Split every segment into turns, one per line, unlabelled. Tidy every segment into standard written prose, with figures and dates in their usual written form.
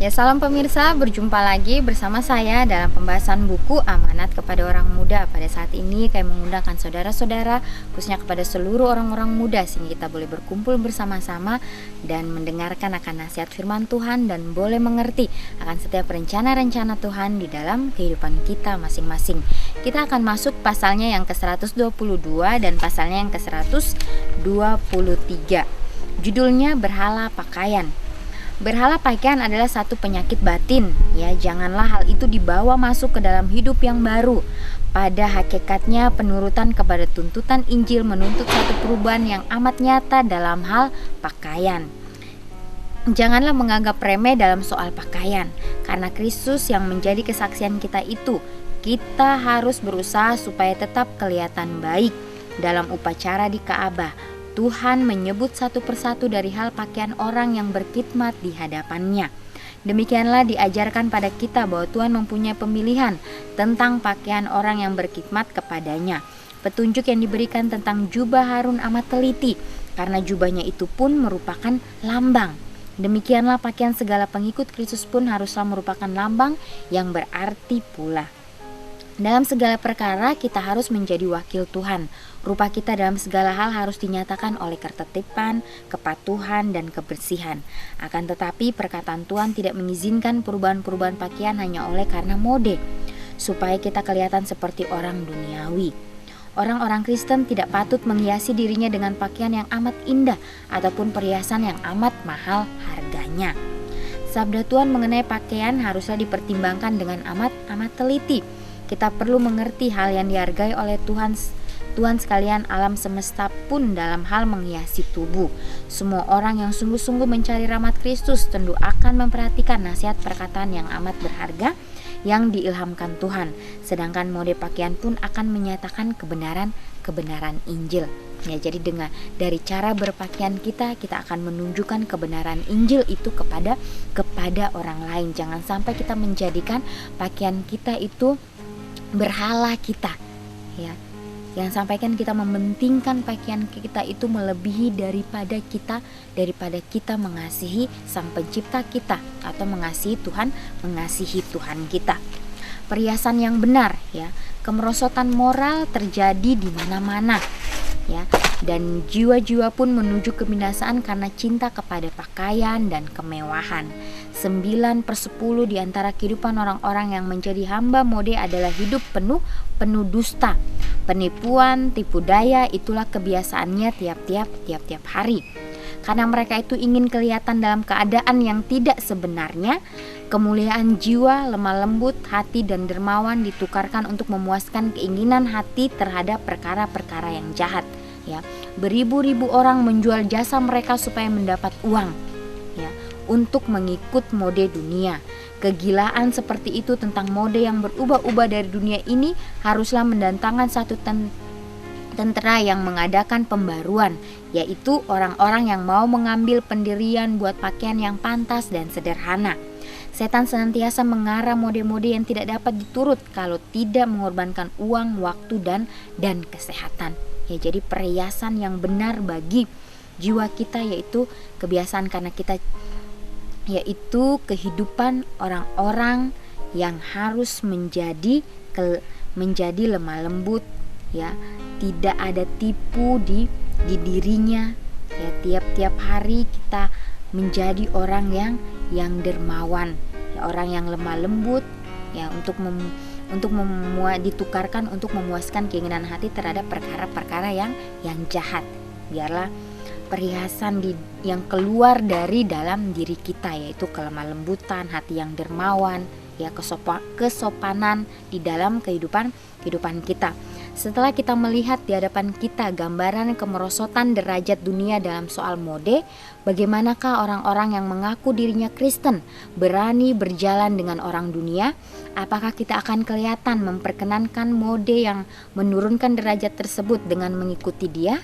Ya, salam pemirsa, berjumpa lagi bersama saya dalam pembahasan buku Amanat kepada Orang Muda. Pada saat ini kami mengundangkan saudara-saudara, khususnya kepada seluruh orang-orang muda, sehingga kita boleh berkumpul bersama-sama dan mendengarkan akan nasihat firman Tuhan dan boleh mengerti akan setiap rencana-rencana Tuhan di dalam kehidupan kita masing-masing. Kita akan masuk pasalnya yang ke-122 dan pasalnya yang ke-123. Judulnya Berhala Pakaian. Berhala pakaian adalah satu penyakit batin, ya. Janganlah hal itu dibawa masuk ke dalam hidup yang baru. Pada hakikatnya penurutan kepada tuntutan Injil menuntut satu perubahan yang amat nyata dalam hal pakaian. Janganlah menganggap remeh dalam soal pakaian, karena Kristus yang menjadi kesaksian kita itu. Kita harus berusaha supaya tetap kelihatan baik dalam upacara di Ka'bah. Tuhan menyebut satu persatu dari hal pakaian orang yang berkhidmat di hadapannya. Demikianlah diajarkan pada kita bahwa Tuhan mempunyai pemilihan tentang pakaian orang yang berkhidmat kepadanya. Petunjuk yang diberikan tentang jubah Harun amat teliti, karena jubahnya itu pun merupakan lambang. Demikianlah pakaian segala pengikut Kristus pun haruslah merupakan lambang yang berarti pula. Dalam segala perkara kita harus menjadi wakil Tuhan. Rupa kita dalam segala hal harus dinyatakan oleh ketertiban, kepatuhan, dan kebersihan. Akan tetapi perkataan Tuhan tidak mengizinkan perubahan-perubahan pakaian hanya oleh karena mode, supaya kita kelihatan seperti orang duniawi. Orang-orang Kristen tidak patut menghiasi dirinya dengan pakaian yang amat indah ataupun perhiasan yang amat mahal harganya. Sabda Tuhan mengenai pakaian haruslah dipertimbangkan dengan amat teliti. Kita perlu mengerti hal yang dihargai oleh Tuhan sekalian alam semesta pun dalam hal menghiasi tubuh. Semua orang yang sungguh-sungguh mencari rahmat Kristus tentu akan memperhatikan nasihat perkataan yang amat berharga yang diilhamkan Tuhan. Sedangkan mode pakaian pun akan menyatakan kebenaran Injil. Ya, jadi dari cara berpakaian kita akan menunjukkan kebenaran Injil itu kepada orang lain. Jangan sampai kita menjadikan pakaian kita itu berhala kita, ya. Yang sampaikan kita mementingkan pakaian kita itu melebihi daripada kita mengasihi Sang Pencipta kita atau mengasihi Tuhan kita. Perhiasan yang benar, ya. Kemerosotan moral terjadi di mana-mana, ya. Dan jiwa-jiwa pun menuju kebinasaan karena cinta kepada pakaian dan kemewahan. 9/10 di antara kehidupan orang-orang yang menjadi hamba mode adalah hidup penuh dusta, penipuan, tipu daya. Itulah kebiasaannya tiap hari. Karena mereka itu ingin kelihatan dalam keadaan yang tidak sebenarnya, kemuliaan jiwa, lemah lembut hati dan dermawan ditukarkan untuk memuaskan keinginan hati terhadap perkara-perkara yang jahat. Ya, beribu-ribu orang menjual jasa mereka supaya mendapat uang, ya, untuk mengikut mode dunia. Kegilaan seperti itu tentang mode yang berubah-ubah dari dunia ini haruslah mendatangkan satu tentara yang mengadakan pembaruan, yaitu orang-orang yang mau mengambil pendirian buat pakaian yang pantas dan sederhana. Setan senantiasa mengarah mode-mode yang tidak dapat diturut kalau tidak mengorbankan uang, waktu, dan kesehatan. Ya, jadi perhiasan yang benar bagi jiwa kita yaitu kebiasaan karena kita yaitu kehidupan orang-orang yang harus menjadi lemah lembut, ya, tidak ada tipu di dirinya, ya. Tiap Hari kita menjadi orang yang dermawan, ya, orang yang lemah lembut, ya, ditukarkan untuk memuaskan keinginan hati terhadap perkara-perkara yang jahat. Biarlah perhiasan yang keluar dari dalam diri kita yaitu kelemah lembutan, hati yang dermawan, ya, kesopanan di dalam kehidupan kita. Setelah kita melihat di hadapan kita gambaran kemerosotan derajat dunia dalam soal mode, bagaimanakah orang-orang yang mengaku dirinya Kristen berani berjalan dengan orang dunia? Apakah kita akan kelihatan memperkenankan mode yang menurunkan derajat tersebut dengan mengikuti dia?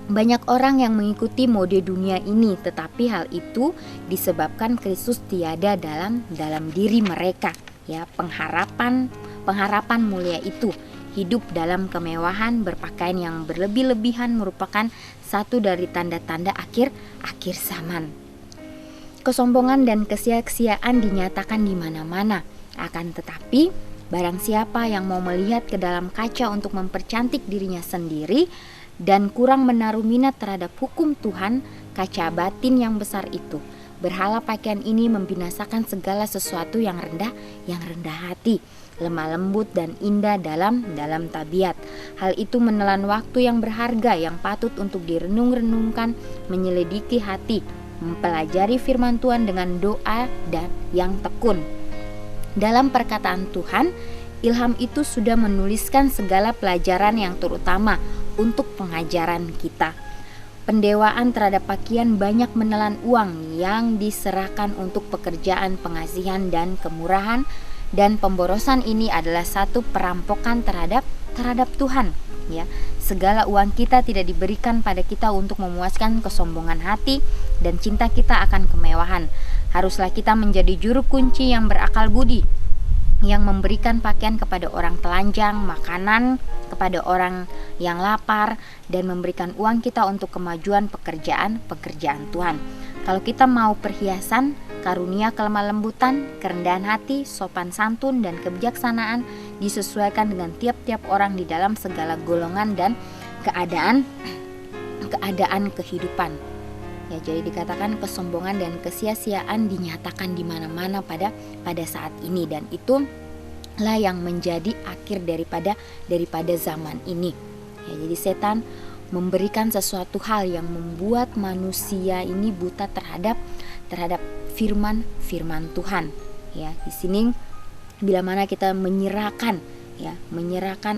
Banyak orang yang mengikuti mode dunia ini, tetapi hal itu disebabkan Kristus tiada dalam diri mereka, ya. Pengharapan mulia itu hidup dalam kemewahan, berpakaian yang berlebih-lebihan merupakan satu dari tanda-tanda akhir zaman. Kesombongan dan kesia-siaan dinyatakan di mana-mana. Akan tetapi, barang siapa yang mau melihat ke dalam kaca untuk mempercantik dirinya sendiri dan kurang menaruh minat terhadap hukum Tuhan, kaca batin yang besar itu, berhala pakaian ini membinasakan segala sesuatu yang rendah hati, lemah lembut dan indah dalam tabiat. Hal itu menelan waktu yang berharga yang patut untuk direnung-renungkan, menyelidiki hati, mempelajari firman Tuhan dengan doa dan yang tekun. Dalam perkataan Tuhan, ilham itu sudah menuliskan segala pelajaran yang terutama untuk pengajaran kita. Pendewaan terhadap pakaian banyak menelan uang yang diserahkan untuk pekerjaan pengasihan dan kemurahan, dan pemborosan ini adalah satu perampokan terhadap Tuhan. Ya, segala uang kita tidak diberikan pada kita untuk memuaskan kesombongan hati dan cinta kita akan kemewahan. Haruslah kita menjadi juru kunci yang berakal budi, yang memberikan pakaian kepada orang telanjang, makanan kepada orang yang lapar, dan memberikan uang kita untuk kemajuan pekerjaan Tuhan. Kalau kita mau perhiasan, karunia kelemah lembutan, kerendahan hati, sopan santun, dan kebijaksanaan disesuaikan dengan tiap-tiap orang di dalam segala golongan dan keadaan kehidupan. Ya, jadi dikatakan kesombongan dan kesia-siaan dinyatakan di mana-mana pada saat ini, dan itulah yang menjadi akhir daripada zaman ini. Ya, jadi setan memberikan sesuatu hal yang membuat manusia ini buta terhadap firman Tuhan. Ya, di sini bila mana kita menyerahkan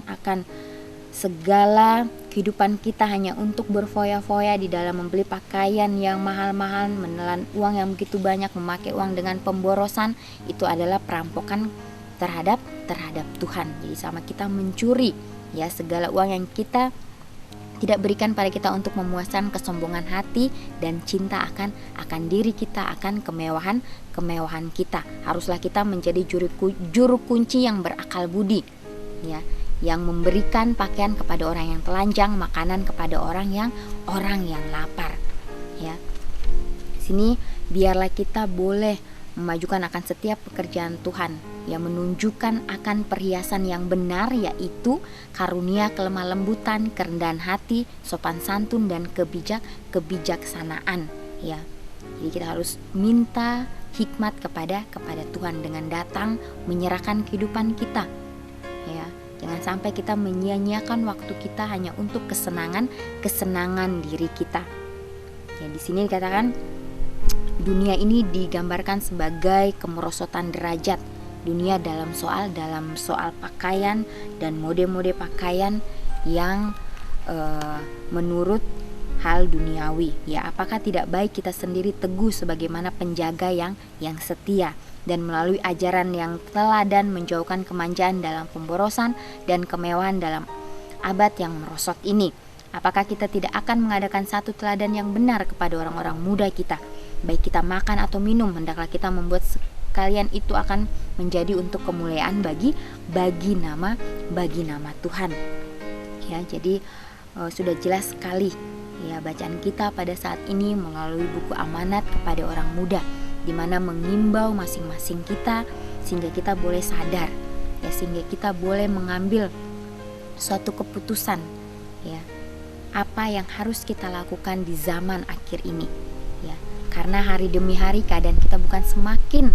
akan segala kehidupan kita hanya untuk berfoya-foya di dalam membeli pakaian yang mahal-mahal, menelan uang yang begitu banyak, memakai uang dengan pemborosan, itu adalah perampokan terhadap Tuhan. Jadi sama kita mencuri ya segala uang yang kita tidak berikan pada kita untuk memuaskan kesombongan hati dan cinta akan diri kita, akan kemewahan kita. Haruslah kita menjadi juru kunci yang berakal budi, ya, yang memberikan pakaian kepada orang yang telanjang, makanan kepada orang yang lapar. Ya, sini biarlah kita boleh memajukan akan setiap pekerjaan Tuhan yang menunjukkan akan perhiasan yang benar, yaitu karunia kelemah lembutan, kerendahan hati, sopan santun, dan kebijaksanaan. Ya, jadi kita harus minta hikmat kepada Tuhan dengan datang menyerahkan kehidupan kita. Ya, jangan sampai kita menyia-nyiakan waktu kita hanya untuk kesenangan diri kita. Ya, di sini dikatakan dunia ini digambarkan sebagai kemerosotan derajat. Dunia dalam soal pakaian dan mode-mode pakaian yang menurut hal duniawi. Ya, apakah tidak baik kita sendiri teguh sebagaimana penjaga yang setia dan melalui ajaran yang teladan menjauhkan kemanjaan dalam pemborosan dan kemewahan dalam abad yang merosot ini? Apakah kita tidak akan mengadakan satu teladan yang benar kepada orang-orang muda kita? Baik kita makan atau minum, hendaklah kita membuat kalian itu akan menjadi untuk kemuliaan bagi nama Tuhan. Ya, jadi sudah jelas sekali ya bacaan kita pada saat ini melalui buku Amanat kepada Orang Muda, di mana mengimbau masing-masing kita sehingga kita boleh sadar, ya, sehingga kita boleh mengambil suatu keputusan, ya, apa yang harus kita lakukan di zaman akhir ini. Ya, karena hari demi hari keadaan kita bukan semakin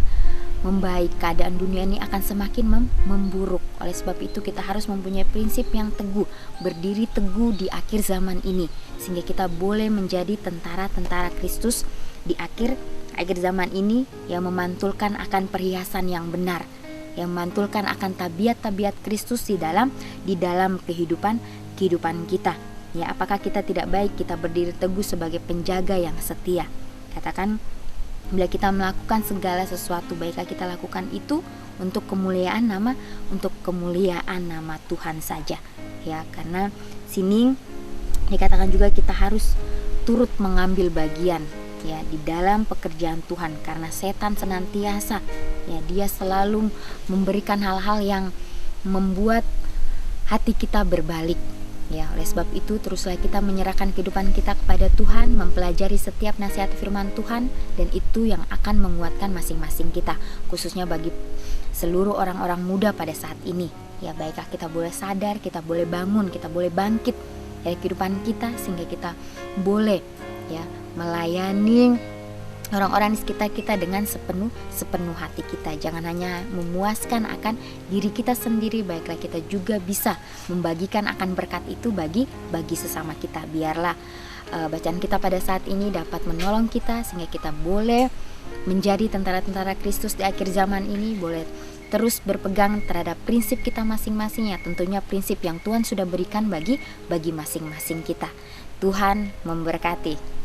membaik, keadaan dunia ini akan semakin memburuk. Oleh sebab itu kita harus mempunyai prinsip yang teguh, berdiri teguh di akhir zaman ini, sehingga kita boleh menjadi tentara-tentara Kristus di akhir zaman ini, yang memantulkan akan perhiasan yang benar, yang memantulkan akan tabiat-tabiat Kristus di dalam kehidupan kita. Ya, apakah kita tidak baik kita berdiri teguh sebagai penjaga yang setia? Katakan, bila kita melakukan segala sesuatu, baiklah kita lakukan itu untuk kemuliaan nama Tuhan saja. Ya, karena sini dikatakan juga kita harus turut mengambil bagian, ya, di dalam pekerjaan Tuhan, karena setan senantiasa, ya, dia selalu memberikan hal-hal yang membuat hati kita berbalik. Ya, oleh sebab itu teruslah kita menyerahkan kehidupan kita kepada Tuhan, mempelajari setiap nasihat firman Tuhan, dan itu yang akan menguatkan masing-masing kita, khususnya bagi seluruh orang-orang muda pada saat ini. Ya, baiklah kita boleh sadar, kita boleh bangun, kita boleh bangkit dari kehidupan kita sehingga kita boleh ya melayani orang-orang di sekitar kita dengan sepenuh hati kita. Jangan hanya memuaskan akan diri kita sendiri, baiklah kita juga bisa membagikan akan berkat itu bagi sesama kita. Biarlah bacaan kita pada saat ini dapat menolong kita sehingga kita boleh menjadi tentara-tentara Kristus di akhir zaman ini, boleh terus berpegang terhadap prinsip kita masing-masing, ya tentunya prinsip yang Tuhan sudah berikan bagi masing-masing kita. Tuhan memberkati.